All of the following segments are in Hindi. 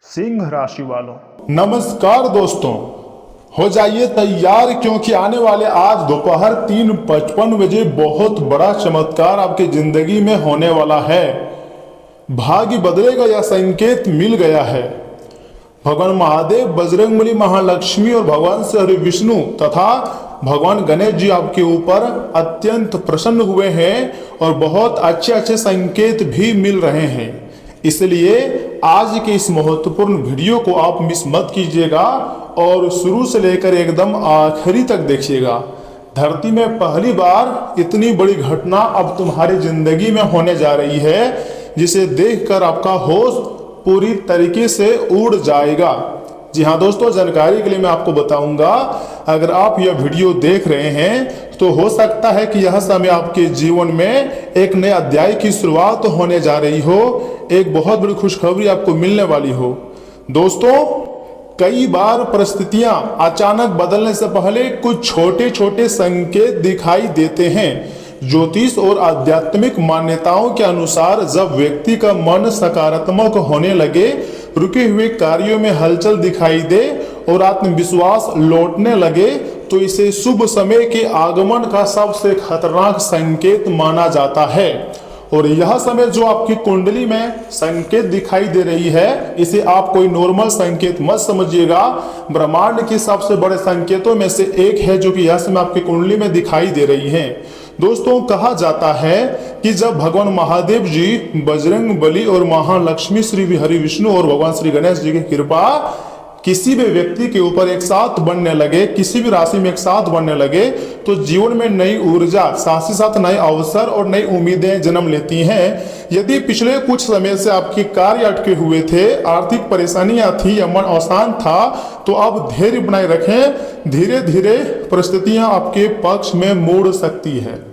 सिंह राशि वालों, नमस्कार दोस्तों, हो जाइए तैयार क्योंकि आने वाले आज दोपहर 3:55 बजे बहुत बड़ा चमत्कार आपकी जिंदगी में होने वाला है। भाग्य बदलेगा या संकेत मिल गया है। भगवान महादेव, बजरंगबली, महालक्ष्मी और भगवान श्री हरि विष्णु तथा भगवान गणेश जी आपके ऊपर अत्यंत प्रसन्न हुए हैं और बहुत अच्छे अच्छे संकेत भी मिल रहे हैं। इसलिए आज के इस महत्वपूर्ण वीडियो को आप मिस मत कीजिएगा और शुरू से लेकर एकदम आखिरी तक देखिएगा। धरती में पहली बार इतनी बड़ी घटना अब तुम्हारी जिंदगी में होने जा रही है जिसे देखकर आपका होश पूरी तरीके से उड़ जाएगा। जी हाँ दोस्तों, जानकारी के लिए मैं आपको बताऊंगा, अगर आप यह वीडियो देख रहे हैं तो हो सकता है कि यह समय आपके जीवन में एक नए अध्याय की शुरुआत होने जा रही हो, एक बहुत बड़ी खुशखबरी आपको मिलने वाली हो। दोस्तों, कई बार परिस्थितियां अचानक बदलने से पहले कुछ छोटे छोटे संकेत दिखाई देते हैं। ज्योतिष और आध्यात्मिक मान्यताओं के अनुसार जब व्यक्ति का मन सकारात्मक होने लगे, रुके हुए कार्यों में हलचल दिखाई दे और आत्मविश्वास लौटने लगे, तो इसे शुभ समय के आगमन का सबसे खतरनाक संकेत माना जाता है। और यह समय जो आपकी कुंडली में संकेत दिखाई दे रही है, इसे आप कोई नॉर्मल संकेत मत समझिएगा। ब्रह्मांड के सबसे बड़े संकेतों में से एक है जो कि यह समय आपकी कुंडली में दिखाई दे रही है। दोस्तों, कहा जाता है कि जब भगवान महादेव जी, बजरंगबली और महालक्ष्मी श्री हरि विष्णु और भगवान श्री गणेश जी की कृपा किसी भी व्यक्ति के ऊपर एक साथ बनने लगे, किसी भी राशि में एक साथ बनने लगे, तो जीवन में नई ऊर्जा, साथ ही साथ नए अवसर और नई उम्मीदें जन्म लेती हैं। यदि पिछले कुछ समय से आपके कार्य अटके हुए थे, आर्थिक परेशानियां थी या मन अशांत था, तो अब धैर्य बनाए रखें। धीरे धीरे परिस्थितियां आपके पक्ष में मुड़ सकती है।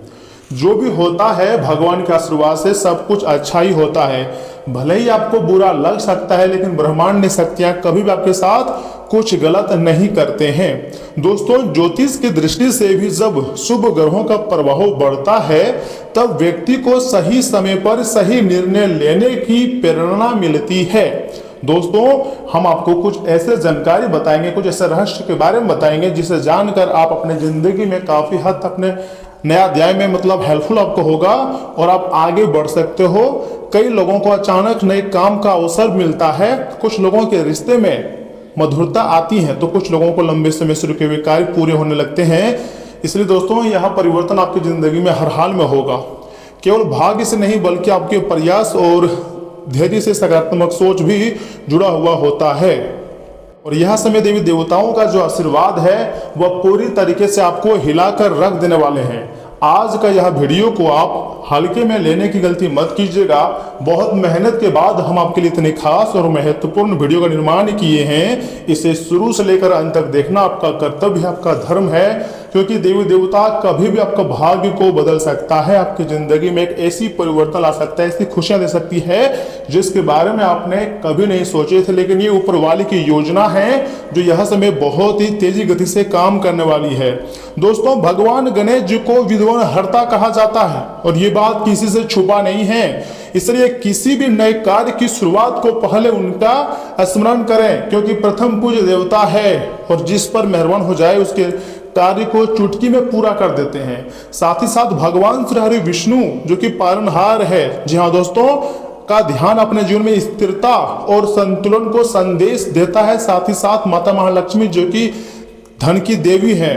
जो भी होता है भगवान के आशीर्वाद से सब कुछ अच्छा ही होता है। भले ही आपको बुरा लग सकता है, लेकिन ब्रह्मांड शक्तियां कभी भी आपके साथ कुछ गलत नहीं करते हैं। दोस्तों, ज्योतिष की दृष्टि से भी जब शुभ ग्रहों का प्रभाव बढ़ता है, तब व्यक्ति को सही समय पर सही निर्णय लेने की प्रेरणा मिलती है। दोस्तों, हम आपको कुछ ऐसे जानकारी बताएंगे, कुछ ऐसे रहस्य के बारे में बताएंगे जिसे जानकर आप अपने जिंदगी में काफी हद तक अपने नया अध्याय में हेल्पफुल आपको होगा और आप आगे बढ़ सकते हो। कई लोगों को अचानक नए काम का अवसर मिलता है, कुछ लोगों के रिश्ते में मधुरता आती है, तो कुछ लोगों को लंबे समय से रुके हुए कार्य पूरे होने लगते हैं। इसलिए दोस्तों, यह परिवर्तन आपकी जिंदगी में हर हाल में होगा। केवल भाग्य से नहीं, बल्कि आपके प्रयास और धैर्य से सकारात्मक सोच भी जुड़ा हुआ होता है। और यह समय देवी देवताओं का जो आशीर्वाद है वह पूरी तरीके से आपको हिलाकर रख देने वाले हैं। आज का यह वीडियो को आप हल्के में लेने की गलती मत कीजिएगा। बहुत मेहनत के बाद हम आपके लिए इतने खास और महत्वपूर्ण वीडियो का निर्माण किए हैं। इसे शुरू से लेकर अंत तक देखना आपका कर्तव्य है, आपका धर्म है, क्योंकि देवी देवता कभी भी आपका भाग्य को बदल सकता है। आपकी जिंदगी में एक ऐसी परिवर्तन ला सकता है, ऐसी खुशियां दे सकती है जिसके बारे में आपने कभी नहीं सोचे थे। लेकिन ये ऊपर वाली की योजना है जो यह समय बहुत ही तेजी गति से काम करने वाली है। दोस्तों, भगवान गणेश जी को विद्वान हर्ता कहा जाता है और ये बात किसी से छुपा नहीं है। इसलिए किसी भी नए कार्य की शुरुआत को पहले उनका स्मरण करें, क्योंकि प्रथम पूज्य देवता है और जिस पर मेहरबान हो जाए उसके कार्य को चुटकी में पूरा कर देते हैं। साथ ही साथ भगवान श्री हरि विष्णु जो कि पालनहार है, जी हाँ दोस्तों, का ध्यान अपने जीवन में स्थिरता और संतुलन को संदेश देता है। साथ ही साथ माता महालक्ष्मी जो कि धन की देवी है,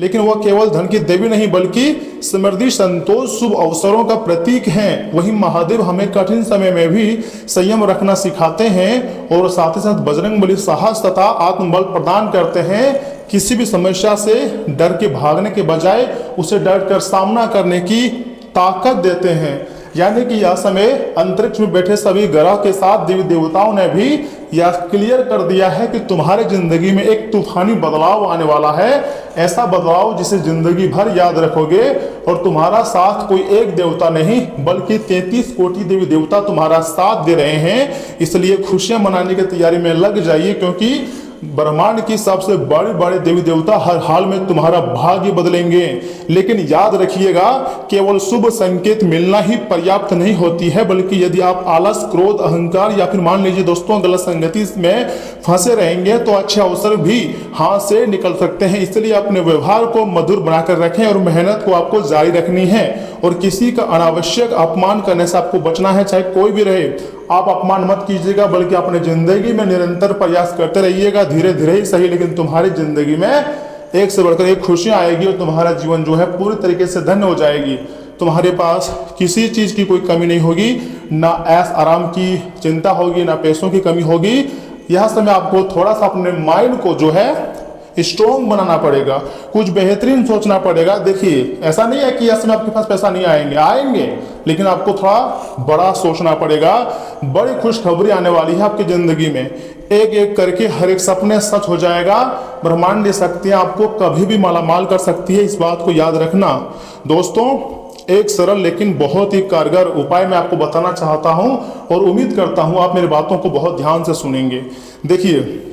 लेकिन वह केवल धन की देवी नहीं बल्कि समृद्धि, संतोष, शुभ अवसरों का प्रतीक हैं। वहीं महादेव हमें कठिन समय में भी संयम रखना सिखाते हैं और साथ ही साथ बजरंगबली साहस तथा आत्मबल प्रदान करते हैं। किसी भी समस्या से डर के भागने के बजाय उसे डर कर सामना करने की ताकत देते हैं। यानी कि यह समय अंतरिक्ष में बैठे सभी ग्रह के साथ देवी देवताओं ने भी यह क्लियर कर दिया है कि तुम्हारे जिंदगी में एक तूफानी बदलाव आने वाला है। ऐसा बदलाव जिसे जिंदगी भर याद रखोगे और तुम्हारा साथ कोई एक देवता नहीं बल्कि 33 कोटि देवी देवता तुम्हारा साथ दे रहे हैं। इसलिए खुशियां मनाने की तैयारी में लग जाइए, क्योंकि ब्रह्मांड की सबसे बड़े बड़े देवी देवता हर हाल में तुम्हारा भाग्य बदलेंगे। लेकिन याद रखिएगा, केवल शुभ संकेत मिलना ही पर्याप्त नहीं होती है, बल्कि यदि आप आलस, क्रोध, अहंकार या फिर मान लीजिए दोस्तों गलत संगति में फंसे रहेंगे तो अच्छे अवसर भी हाथ से निकल सकते हैं। इसलिए अपने व्यवहार को मधुर बनाकर रखें और मेहनत को आपको जारी रखनी है और किसी का अनावश्यक अपमान करने से आपको बचना है, चाहे कोई भी रहे। आप अपमान मत कीजिएगा, बल्कि अपने जिंदगी में निरंतर प्रयास करते रहिएगा, धीरे धीरे ही सही, लेकिन तुम्हारी जिंदगी में एक से बढ़कर एक खुशियां आएगी और तुम्हारा जीवन जो है पूरी तरीके से धन्य हो जाएगी। तुम्हारे पास किसी चीज की कोई कमी नहीं होगी, ना ऐश आराम की चिंता होगी, ना पैसों की कमी होगी। यह समय आपको थोड़ा सा अपने माइंड को जो है स्ट्रॉन्ग बनाना पड़ेगा, कुछ बेहतरीन सोचना पड़ेगा। देखिए, ऐसा नहीं है कि यह समय आपके पास पैसा नहीं आएंगे, लेकिन आपको थोड़ा बड़ा सोचना पड़ेगा। बड़ी खुशखबरी आने वाली है आपकी जिंदगी में, एक एक करके हर एक सपने सच हो जाएगा। ब्रह्मांडीय शक्तियां आपको कभी भी मालामाल कर सकती है, इस बात को याद रखना। दोस्तों, एक सरल लेकिन बहुत ही कारगर उपाय मैं आपको बताना चाहता हूं और उम्मीद करता हूं आप मेरी बातों को बहुत ध्यान से सुनेंगे। देखिए,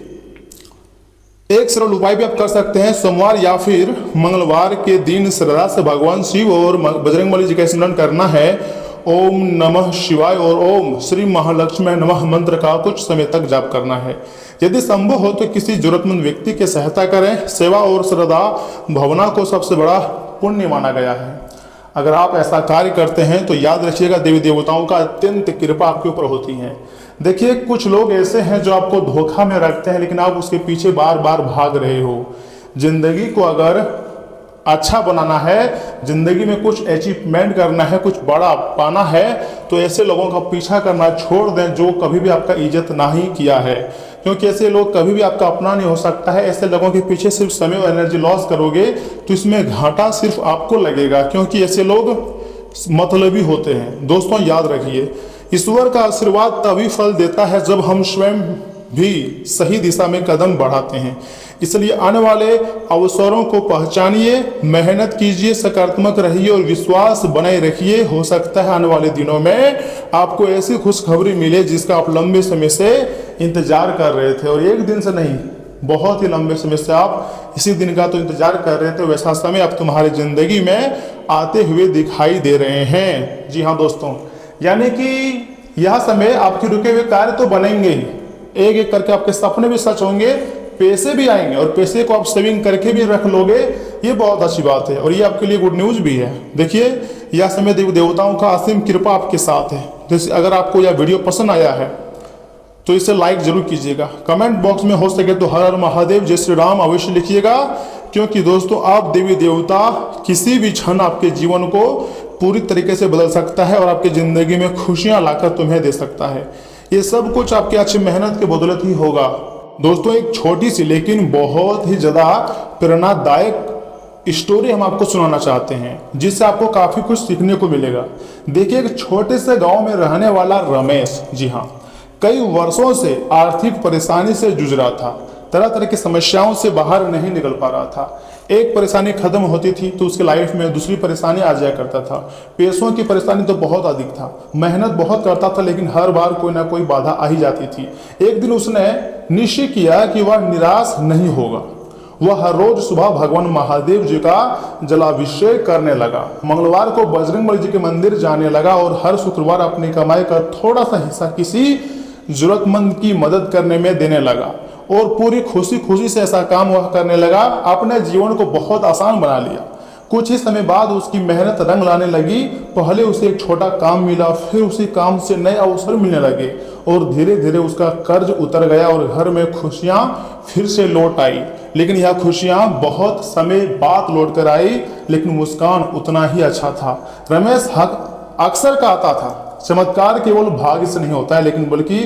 एक सरल उपाय भी आप कर सकते हैं। सोमवार या फिर मंगलवार के दिन श्रद्धा से भगवान शिव और बजरंगबली जी का स्मरण करना है। ओम नमः शिवाय और ओम श्री महालक्ष्मी नमः मंत्र का कुछ समय तक जाप करना है। यदि संभव हो तो किसी जरूरतमंद व्यक्ति की सहायता करें। सेवा और श्रद्धा भावना को सबसे बड़ा पुण्य माना गया है। अगर आप ऐसा कार्य करते हैं तो याद रखिएगा, देवी देवताओं का अत्यंत कृपा आपके ऊपर होती है। देखिए, कुछ लोग ऐसे हैं जो आपको धोखा में रखते हैं, लेकिन आप उसके पीछे बार बार भाग रहे हो। जिंदगी को अगर अच्छा बनाना है, जिंदगी में कुछ अचीवमेंट करना है, कुछ बड़ा पाना है, तो ऐसे लोगों का पीछा करना छोड़ दें जो कभी भी आपका इज्जत नहीं किया है, क्योंकि ऐसे लोग कभी भी आपका अपना नहीं हो सकता है। ऐसे लोगों के पीछे सिर्फ समय और एनर्जी लॉस करोगे तो इसमें घाटा सिर्फ आपको लगेगा, क्योंकि ऐसे लोग मतलबी होते हैं। दोस्तों, याद रखिए, ईश्वर का आशीर्वाद तभी फल देता है जब हम स्वयं भी सही दिशा में कदम बढ़ाते हैं। इसलिए आने वाले अवसरों को पहचानिए, मेहनत कीजिए, सकारात्मक रहिए और विश्वास बनाए रखिए। हो सकता है आने वाले दिनों में आपको ऐसी खुशखबरी मिले जिसका आप लंबे समय से इंतजार कर रहे थे, और एक दिन से नहीं, बहुत ही लंबे समय से आप इसी दिन का तो इंतजार कर रहे थे। वैसा समय अब तुम्हारी जिंदगी में आते हुए दिखाई दे रहे हैं। जी हाँ दोस्तों, यानी कि यह समय आपके रुके हुए कार्य तो बनेंगे ही, एक एक करके आपके सपने भी सच होंगे, पैसे भी आएंगे, और पैसे को आप सेविंग करके भी रख लोगे, ये बहुत अच्छी बात है और ये आपके लिए गुड न्यूज भी है। देखिए, यह समय देवी देवताओं का असीम कृपा आपके साथ है। जैसे अगर आपको यह वीडियो पसंद आया है तो इसे लाइक जरूर कीजिएगा। कमेंट बॉक्स में हो सके तो हर हर महादेव, जय श्री राम अवश्य लिखिएगा, क्योंकि दोस्तों आप देवी देवता किसी भी क्षण आपके जीवन को पूरी तरीके से बदल सकता है और आपकी जिंदगी में खुशियां लाकर तुम्हें दे सकता है। ये सब कुछ आपकी अच्छी मेहनत के बदौलत ही होगा। दोस्तों, एक छोटी सी लेकिन बहुत ही ज्यादा प्रेरणादायक स्टोरी हम आपको सुनाना चाहते हैं, जिससे आपको काफी कुछ सीखने को मिलेगा। देखिए, एक छोटे से गांव में रहने वाला रमेश, जी हाँ, कई वर्षों से आर्थिक परेशानी से जूझ रहा था। तरह तरह की समस्याओं से बाहर नहीं निकल पा रहा था। एक परेशानी खत्म होती थी तो उसके लाइफ में दूसरी परेशानी आ जाया करता था। पैसों की परेशानी तो बहुत अधिक था, मेहनत बहुत करता था, लेकिन हर बार कोई ना कोई बाधा आ ही जाती थी। एक दिन उसने निश्चय किया कि वह निराश नहीं होगा। वह हर रोज सुबह भगवान महादेव जी का जलाभिषेक करने लगा, मंगलवार को बजरंगबली जी के मंदिर जाने लगा और हर शुक्रवार अपनी कमाई का थोड़ा सा हिस्सा किसी जरूरतमंद की मदद करने में देने लगा और पूरी खुशी खुशी से ऐसा काम वह करने लगा। अपने जीवन को बहुत आसान बना लिया। कुछ ही समय बाद उसकी मेहनत रंग लाने लगी। पहले उसे एक छोटा काम मिला, फिर उसी काम से नए अवसर मिलने लगे और धीरे धीरे उसका कर्ज उतर गया और घर में खुशियां फिर से लौट आई। लेकिन यह खुशियां बहुत समय बाद लौट कर आई, लेकिन मुस्कान उतना ही अच्छा था। रमेश अक्सर कहता था, चमत्कार केवल भाग्य से नहीं होता है, लेकिन बल्कि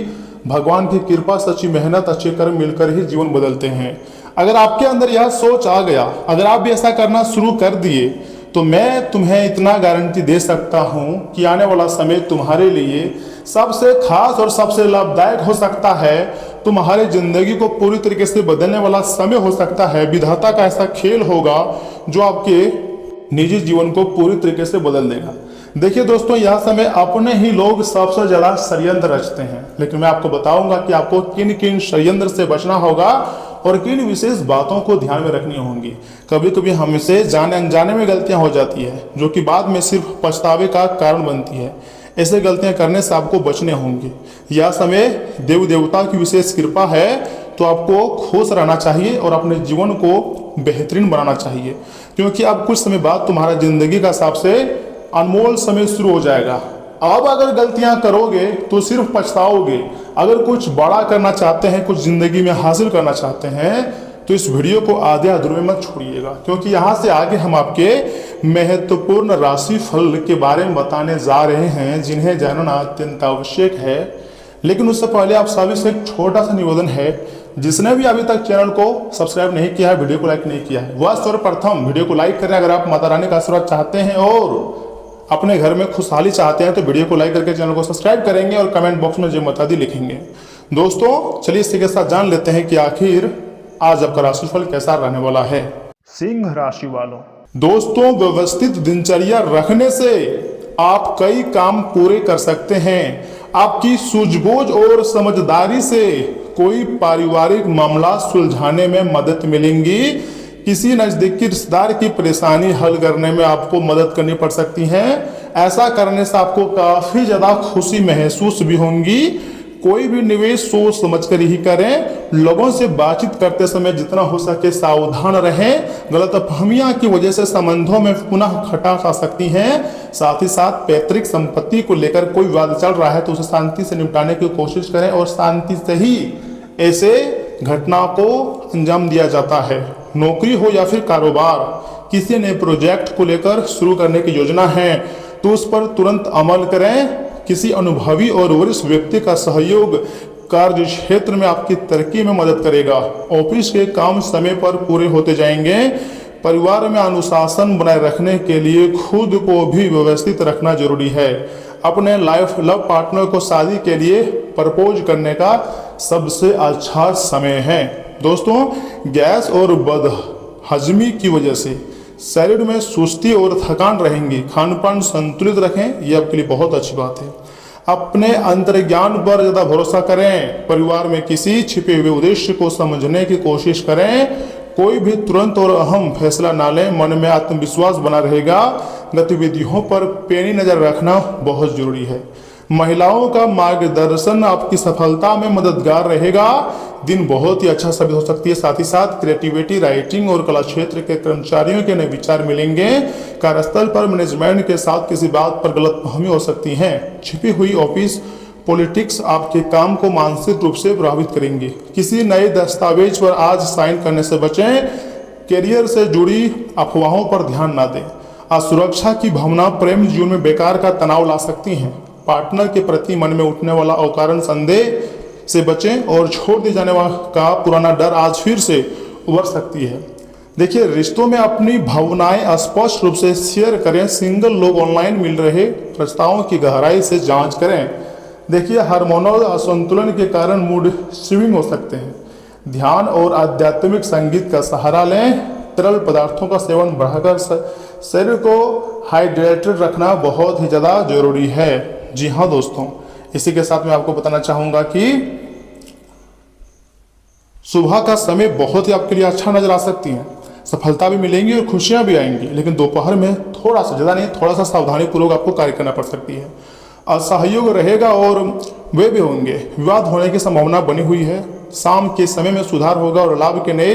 भगवान की कृपा, सच्ची मेहनत, अच्छे कर्म मिलकर ही जीवन बदलते हैं। अगर आपके अंदर यह सोच आ गया, अगर आप भी ऐसा करना शुरू कर दिए, तो मैं तुम्हें इतना गारंटी दे सकता हूं कि आने वाला समय तुम्हारे लिए सबसे खास और सबसे लाभदायक हो सकता है। तुम्हारी जिंदगी को पूरी तरीके से बदलने वाला समय हो सकता है। विधाता का ऐसा खेल होगा जो आपके निजी जीवन को पूरी तरीके से बदल देगा। देखिए दोस्तों, यह समय अपने ही लोग सबसे ज्यादा षड्यंत्र रचते हैं, लेकिन मैं आपको बताऊंगा कि आपको किन किन षड्यंत्र से बचना होगा और किन विशेष बातों को ध्यान में रखनी होंगी। कभी कभी हमसे जाने अनजाने में गलतियां हो जाती है जो कि बाद में सिर्फ पछतावे का कारण बनती है। ऐसे गलतियां करने से आपको बचने होंगे। यह समय देव देवता की विशेष कृपा है, तो आपको खुश रहना चाहिए और अपने जीवन को बेहतरीन बनाना चाहिए, क्योंकि अब कुछ समय बाद तुम्हारा जिंदगी का सबसे अनमोल समय शुरू हो जाएगा। अब अगर गलतियां करोगे तो सिर्फ पछताओगे। अगर कुछ बड़ा करना चाहते हैं, कुछ जिंदगी में हासिल करना चाहते हैं, तो इस वीडियो को आधे अधूरे में मत छोड़िएगा, क्योंकि यहाँ से आगे हम आपके महत्वपूर्ण राशि फल के बारे में बताने जा रहे हैं, जिन्हें जानना अत्यंत आवश्यक है। लेकिन उससे पहले आप सभी से एक छोटा सा निवेदन है, जिसने भी अभी तक चैनल को सब्सक्राइब नहीं किया है, वीडियो को लाइक नहीं किया है, वह सर्वप्रथम वीडियो को लाइक करें। अगर आप माता रानी का आशीर्वाद चाहते हैं और अपने घर में खुशहाली चाहते हैं, तो वीडियो को लाइक करके चैनल को सब्सक्राइब करेंगे और कमेंट बॉक्स में जय माता दी लिखेंगे। दोस्तों चलिए इसी के साथ जान लेते हैं कि आखिर आज आपका राशिफल कैसा रहने वाला है। सिंह राशि वालों, दोस्तों व्यवस्थित दिनचर्या रखने से आप कई काम पूरे कर सकते हैं। आपकी सूझबूझ और समझदारी से कोई पारिवारिक मामला सुलझाने में मदद मिलेंगी। किसी नजदीकी रिश्तेदार की परेशानी हल करने में आपको मदद करनी पड़ सकती है। ऐसा करने से आपको काफी ज्यादा खुशी महसूस भी होंगी। कोई भी निवेश सोच समझ कर ही करें। लोगों से बातचीत करते समय जितना हो सके सावधान रहें। गलतफहमियां की वजह से संबंधों में पुनः खटास आ सकती हैं। साथ ही साथ पैतृक संपत्ति को लेकर कोई विवाद चल रहा है तो उसे शांति से निपटाने की कोशिश करें और शांति से ही ऐसे घटना को अंजाम दिया जाता है। नौकरी हो या फिर कारोबार, किसी नए प्रोजेक्ट को लेकर शुरू करने की योजना है तो उस पर तुरंत अमल करें। किसी अनुभवी और वरिष्ठ व्यक्ति का सहयोग कार्य क्षेत्र में आपकी तरक्की में मदद करेगा। ऑफिस के काम समय पर पूरे होते जाएंगे। परिवार में अनुशासन बनाए रखने के लिए खुद को भी व्यवस्थित रखना जरूरी है। अपने लव पार्टनर को शादी के लिए प्रपोज करने का सबसे अच्छा समय है। दोस्तों गैस और बदहजमी की वजह से शरीर में सुस्ती और थकान रहेंगी। खान पान संतुलित रखें, यह आपके लिए बहुत अच्छी बात है। अपने अंतर्ज्ञान पर ज़्यादा भरोसा करें। परिवार में किसी छिपे हुए उद्देश्य को समझने की कोशिश करें। कोई भी तुरंत और अहम फैसला ना लें। मन में आत्मविश्वास बना रहेगा। गतिविधियों पर पैनी नज़र रखना बहुत जरूरी है। महिलाओं का मार्गदर्शन आपकी सफलता में मददगार रहेगा। दिन बहुत ही अच्छा साबित हो सकती है। साथ ही साथ क्रिएटिविटी, राइटिंग और कला क्षेत्र के कर्मचारियों के नए विचार मिलेंगे। कार्यस्थल पर मैनेजमेंट के साथ किसी बात पर गलतफहमी हो सकती है। छिपी हुई ऑफिस पॉलिटिक्स आपके काम को मानसिक रूप से प्रभावित करेंगे। किसी नए दस्तावेज पर आज साइन करने से बचें। करियर से जुड़ी अफवाहों पर ध्यान न दें। असुरक्षा की भावना प्रेम जीवन में बेकार का तनाव ला सकती हैं। पार्टनर के प्रति मन में उठने वाला अकारण संदेह से बचें और छोड़ दिए जाने वाला का पुराना डर आज फिर से उभर सकती है। देखिए रिश्तों में अपनी भावनाएं स्पष्ट रूप से शेयर करें। सिंगल लोग ऑनलाइन मिल रहे प्रस्तावों की गहराई से जांच करें। देखिए हार्मोनल असंतुलन के कारण मूड स्विंग हो सकते हैं। ध्यान और आध्यात्मिक संगीत का सहारा लें। तरल पदार्थों का सेवन बढ़ाकर शरीर को हाइड्रेटेड रखना बहुत ही ज़्यादा जरूरी है। जी हाँ दोस्तों, इसी के साथ मैं आपको बताना चाहूँगा कि सुबह का समय बहुत ही आपके लिए अच्छा नजर आ सकती है। सफलता भी मिलेंगी और खुशियाँ भी आएंगी, लेकिन दोपहर में थोड़ा सा, ज़्यादा नहीं, थोड़ा सा सावधानीपूर्वक आपको कार्य करना पड़ सकती है। असहयोग रहेगा और वे भी होंगे। विवाद होने की संभावना बनी हुई है। शाम के समय में सुधार होगा और लाभ के नए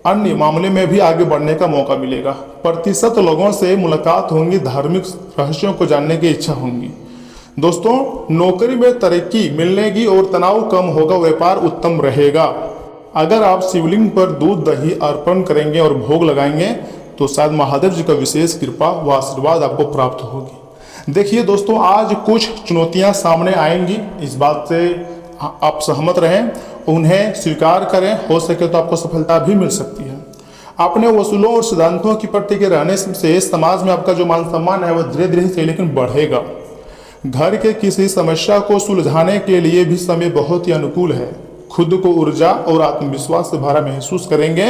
अन्य मामले में भी आगे बढ़ने का मौका मिलेगा। प्रतिशत लोगों से मुलाकात होंगी। धार्मिक रहस्यों को जानने की इच्छा होंगी। दोस्तों नौकरी में तरक्की मिलने और तनाव कम होगा। व्यापार उत्तम रहेगा। अगर आप शिवलिंग पर दूध दही अर्पण करेंगे और भोग लगाएंगे तो शायद महादेव जी का विशेष कृपा व आशीर्वाद आपको प्राप्त होगी। देखिए दोस्तों आज कुछ चुनौतियां सामने आएंगी। इस बात से आप सहमत रहें, उन्हें स्वीकार करें। हो सके तो आपको सफलता भी मिल सकती है। अपने वसूलों और सिद्धांतों की प्रति के रहने से समाज में आपका जो मान सम्मान है वह धीरे धीरे से लेकिन बढ़ेगा। घर के किसी समस्या को सुलझाने के लिए भी समय बहुत ही अनुकूल है। खुद को ऊर्जा और आत्मविश्वास से भरा महसूस करेंगे।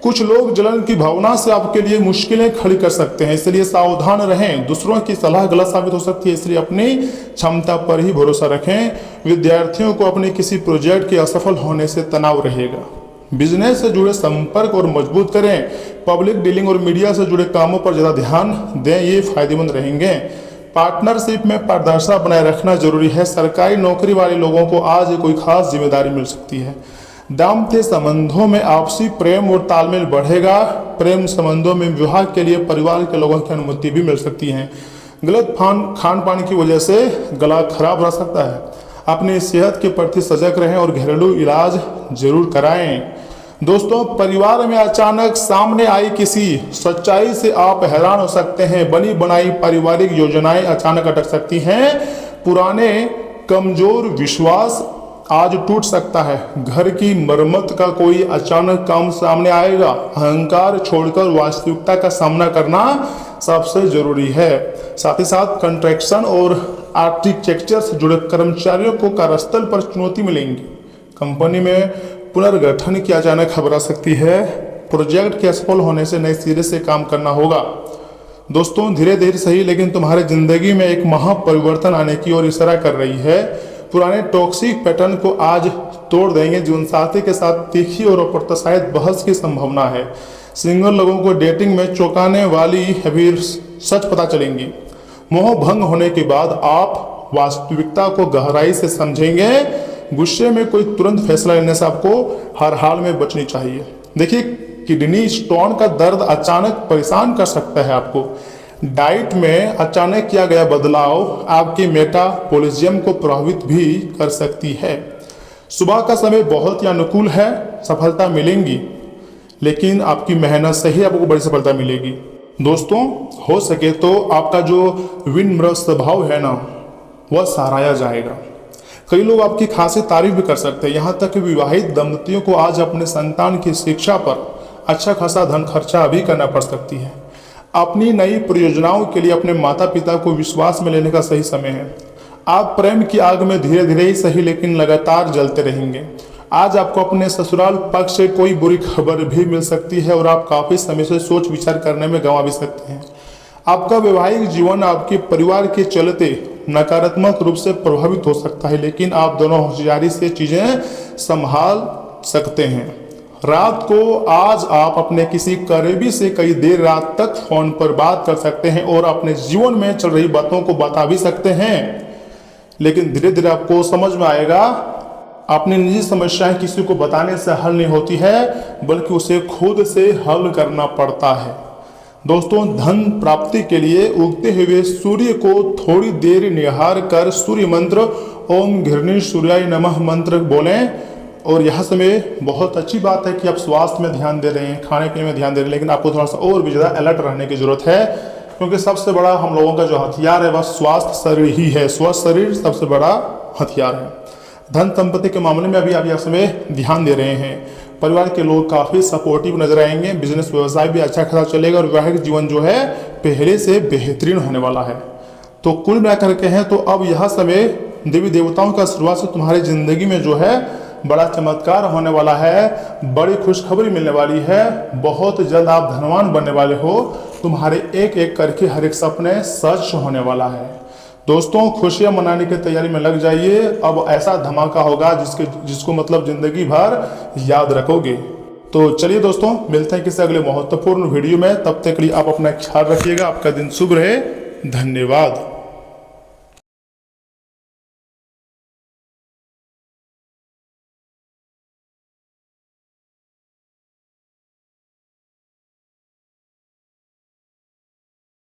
कुछ लोग जलन की भावना से आपके लिए मुश्किलें खड़ी कर सकते हैं, इसलिए सावधान रहें। दूसरों की सलाह गलत साबित हो सकती है, इसलिए अपनी क्षमता पर ही भरोसा रखें। विद्यार्थियों को अपने किसी प्रोजेक्ट के असफल होने से तनाव रहेगा। बिजनेस से जुड़े संपर्क और मजबूत करें। पब्लिक डीलिंग और मीडिया से जुड़े कामों पर ज़्यादा ध्यान दें, ये फायदेमंद रहेंगे। पार्टनरशिप में पारदर्शिता बनाए रखना जरूरी है। सरकारी नौकरी वाले लोगों को आज कोई खास जिम्मेदारी मिल सकती है। दाम्पत्य संबंधों में आपसी प्रेम और तालमेल बढ़ेगा। प्रेम संबंधों में विवाह के लिए परिवार के लोगों की अनुमति भी मिल सकती है। गलत खान पान की वजह से गला खराब रह सकता है। अपनी सेहत के प्रति सजग रहें और घरेलू इलाज जरूर कराएं। दोस्तों, परिवार में अचानक सामने आई किसी सच्चाई से आप हैरान हो सकते हैं। बनी बनाई पारिवारिक योजनाएं अचानक अटक सकती हैं। पुराने कमजोर विश्वास आज टूट सकता है। घर की मरम्मत का कोई अचानक काम सामने आएगा। अहंकार छोड़कर वास्तविकता का सामना करना सबसे जरूरी है। साथ ही साथ कंस्ट्रक्शन और आर्किटेक्चर से जुड़े कर्मचारियों को कार्यस्थल पर चुनौती मिलेंगी। कंपनी में पुनर्गठन की अचानक खबर आ सकती है। प्रोजेक्ट के असफल होने से नए सिरे से काम करना होगा। दोस्तों, धीरे धीरे सही लेकिन तुम्हारी जिंदगी में एक महापरिवर्तन आने की ओर इशारा कर रही है। पुराने टॉक्सिक पैटर्न को आज तोड़ देंगे। जीवनसाथी के साथ तीखी और अप्रत्याशित बहस की संभावना है। सिंगल लोगों को डेटिंग में चौंकाने वाली अभी सच पता चलेंगी। मोह भंग होने के बाद आप वास्तविकता को गहराई से समझेंगे। गुस्से में कोई तुरंत फैसला लेने से आपको हर हाल में बचनी चाहिए। देखिए, किडनी स्टोन का दर्द अचानक परेशान कर सकता है आपको। डाइट में अचानक किया गया बदलाव आपके मेटाबॉलिज्म को प्रभावित भी कर सकती है। सुबह का समय बहुत ही अनुकूल है। सफलता मिलेंगी, लेकिन आपकी मेहनत से ही आपको बड़ी सफलता मिलेगी। दोस्तों, हो सके तो आपका जो विनम्र स्वभाव है ना, वह सराहा जाएगा। कई लोग आपकी खासी तारीफ भी कर सकते हैं। यहाँ तक कि विवाहित दंपतियों को आज अपने संतान की शिक्षा पर अच्छा खासा धन खर्चा भी करना पड़ सकती है। अपनी नई परियोजनाओं के लिए अपने माता पिता को विश्वास में लेने का सही समय है। आप प्रेम की आग में धीरे धीरे ही सही लेकिन लगातार जलते रहेंगे। आज आपको अपने ससुराल पक्ष से कोई बुरी खबर भी मिल सकती है और आप काफी समय से सोच विचार करने में गंवा भी सकते हैं। आपका वैवाहिक जीवन आपके परिवार के चलते नकारात्मक रूप से प्रभावित हो सकता है, लेकिन आप दोनों होशियारी से चीजें संभाल सकते हैं। रात को आज आप अपने किसी करीबी से कई देर रात तक फोन पर बात कर सकते हैं और अपने जीवन में चल रही बातों को बता भी सकते हैं, लेकिन धीरे धीरे आपको समझ में आएगा अपनी निजी समस्याएं किसी को बताने से हल नहीं होती है, बल्कि उसे खुद से हल करना पड़ता है। दोस्तों, धन प्राप्ति के लिए उगते हुए सूर्य को थोड़ी देर निहार कर सूर्य मंत्र ओम घृणी सूर्याय नमः मंत्र बोलें। और यह समय बहुत अच्छी बात है कि आप स्वास्थ्य में ध्यान दे रहे हैं, खाने पीने में ध्यान दे रहे हैं, लेकिन आपको थोड़ा सा और भी ज़्यादा अलर्ट रहने की जरूरत है, क्योंकि सबसे बड़ा हम लोगों का जो हथियार है वह स्वास्थ्य शरीर ही है। स्वस्थ शरीर सबसे बड़ा हथियार है। धन संपत्ति के मामले में अभी आप यह समय ध्यान दे रहे हैं। परिवार के लोग काफ़ी सपोर्टिव नजर आएंगे। बिजनेस व्यवसाय भी अच्छा खासा चलेगा और वैवाहिक जीवन जो है पहले से बेहतरीन होने वाला है। तो कुल मिलाकर के हैं तो अब यह समय देवी देवताओं का आशीर्वाद से तुम्हारी जिंदगी में जो है बड़ा चमत्कार होने वाला है। बड़ी खुशखबरी मिलने वाली है। बहुत जल्द आप धनवान बनने वाले हो। तुम्हारे एक एक करके हर एक सपने सच होने वाला है। दोस्तों, खुशियां मनाने की तैयारी में लग जाइए। अब ऐसा धमाका होगा जिसको मतलब जिंदगी भर याद रखोगे। तो चलिए दोस्तों, मिलते हैं किसी अगले महत्वपूर्ण वीडियो में। तब तक के लिए आप अपना ख्याल रखिएगा। आपका दिन शुभ रहे। धन्यवाद।